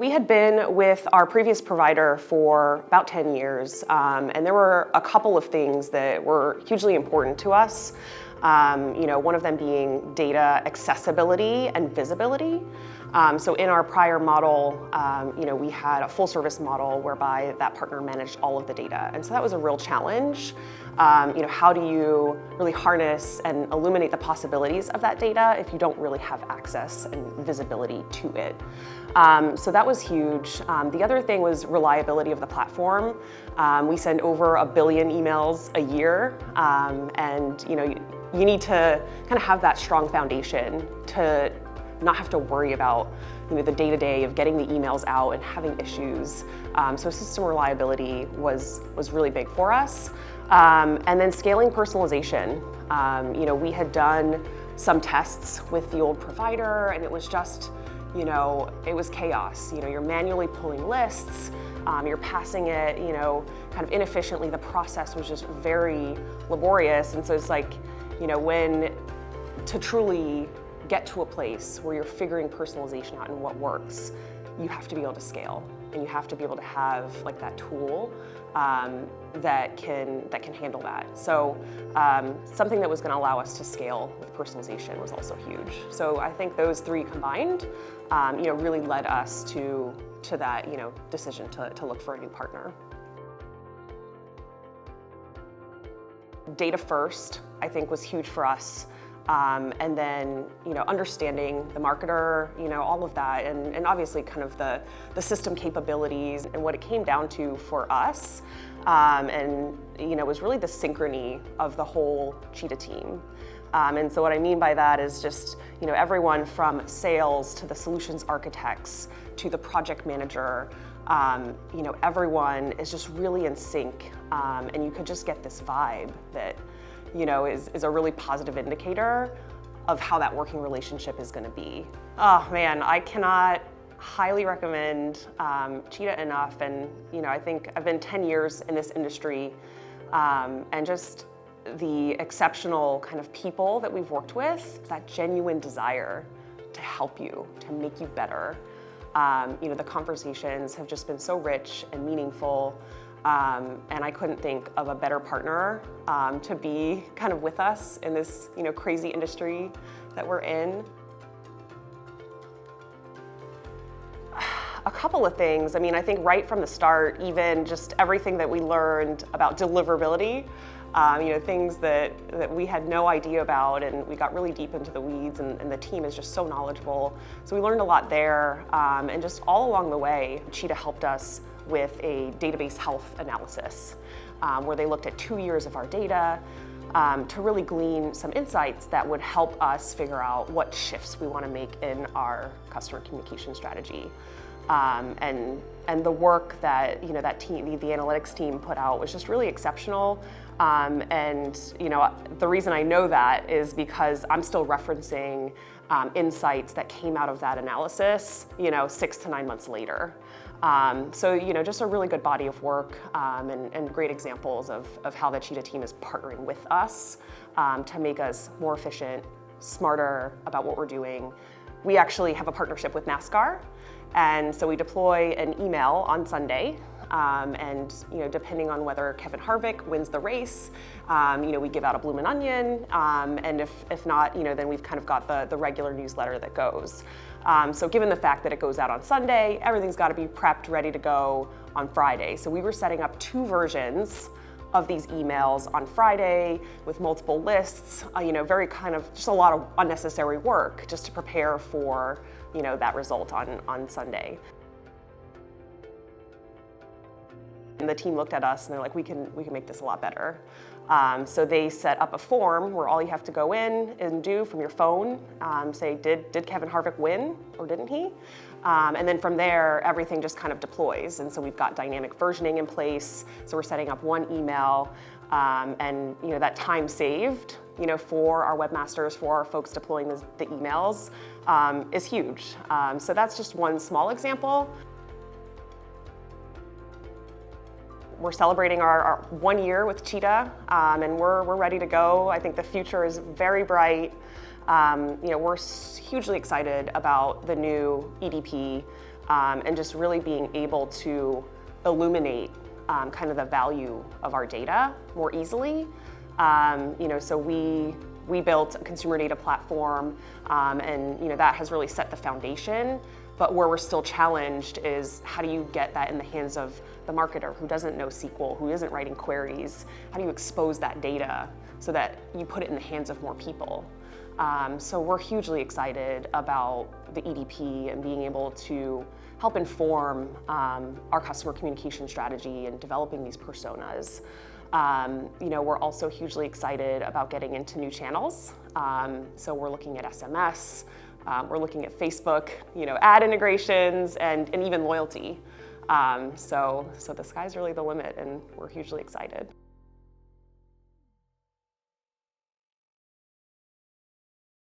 We had been with our previous provider for about 10 years, and there were a couple of things that were hugely important to us. One of them being data accessibility and visibility. So in our prior model, we had a full service model whereby that partner managed all of the data. And so that was a real challenge. How do you really harness and illuminate the possibilities of that data if you don't really have access and visibility to it? So that was huge. The other thing was reliability of the platform. We send over 1 billion emails a year, and you need to kind of have that strong foundation to not have to worry about the day-to-day of getting the emails out and having issues. So system reliability was really big for us. And then scaling personalization. We had done some tests with the old provider, and it was just, it was chaos. You're manually pulling lists, you're passing it, kind of inefficiently. The process was just very laborious. And so it's like, when to truly get to a place where you're figuring personalization out and what works, you have to be able to scale, and you have to be able to have like that tool that can handle that. So something that was going to allow us to scale with personalization was also huge. So I think those three combined, really led us to that decision to look for a new partner. Data first, I think, was huge for us. And then, understanding the marketer, all of that, and obviously kind of the system capabilities and what it came down to for us, was really the synchrony of the whole Cheetah team. And so what I mean by that is just, everyone from sales to the solutions architects to the project manager, everyone is just really in sync, and you could just get this vibe that is a really positive indicator of how that working relationship is going to be. Oh man, I cannot highly recommend Cheetah enough. And I think I've been 10 years in this industry, and just the exceptional kind of people that we've worked with, that genuine desire to help you, to make you better. The conversations have just been so rich and meaningful. And I couldn't think of a better partner to be kind of with us in this crazy industry that we're in. A couple of things. I think right from the start, even just everything that we learned about deliverability, things that we had no idea about, and we got really deep into the weeds, and the team is just so knowledgeable. So we learned a lot there, and just all along the way, Cheetah helped us with a database health analysis, where they looked at 2 years of our data to really glean some insights that would help us figure out what shifts we want to make in our customer communication strategy. And the work that that team, the analytics team, put out was just really exceptional. The reason I know that is because I'm still referencing insights that came out of that analysis, 6 to 9 months later. So just a really good body of work, and great examples of how the Cheetah team is partnering with us to make us more efficient, smarter about what we're doing. We actually have a partnership with NASCAR, and so we deploy an email on Sunday. And depending on whether Kevin Harvick wins the race, we give out a Bloomin' Onion, and if not, then we've kind of got the regular newsletter that goes. So given the fact that it goes out on Sunday, everything's got to be prepped, ready to go on Friday. So we were setting up 2 versions of these emails on Friday with multiple lists, very kind of just a lot of unnecessary work just to prepare for that result on Sunday. And the team looked at us and they're like, we can make this a lot better. So they set up a form where all you have to go in and do from your phone, say, did Kevin Harvick win or didn't he? And then from there, everything just kind of deploys. And so we've got dynamic versioning in place. So we're setting up one email, and that time saved, for our webmasters, for our folks deploying the emails, is huge. So that's just one small example. We're celebrating our 1 year with Cheetah, and we're ready to go. I think the future is very bright. We're hugely excited about the new EDP. and just really being able to illuminate kind of the value of our data more easily. So we built a consumer data platform, and that has really set the foundation. But where we're still challenged is how do you get that in the hands of the marketer who doesn't know SQL, who isn't writing queries? How do you expose that data so that you put it in the hands of more people? So we're hugely excited about the EDP and being able to help inform our customer communication strategy and developing these personas. We're also hugely excited about getting into new channels. So we're looking at SMS, we're looking at Facebook, ad integrations, and even loyalty. So the sky's really the limit, and we're hugely excited.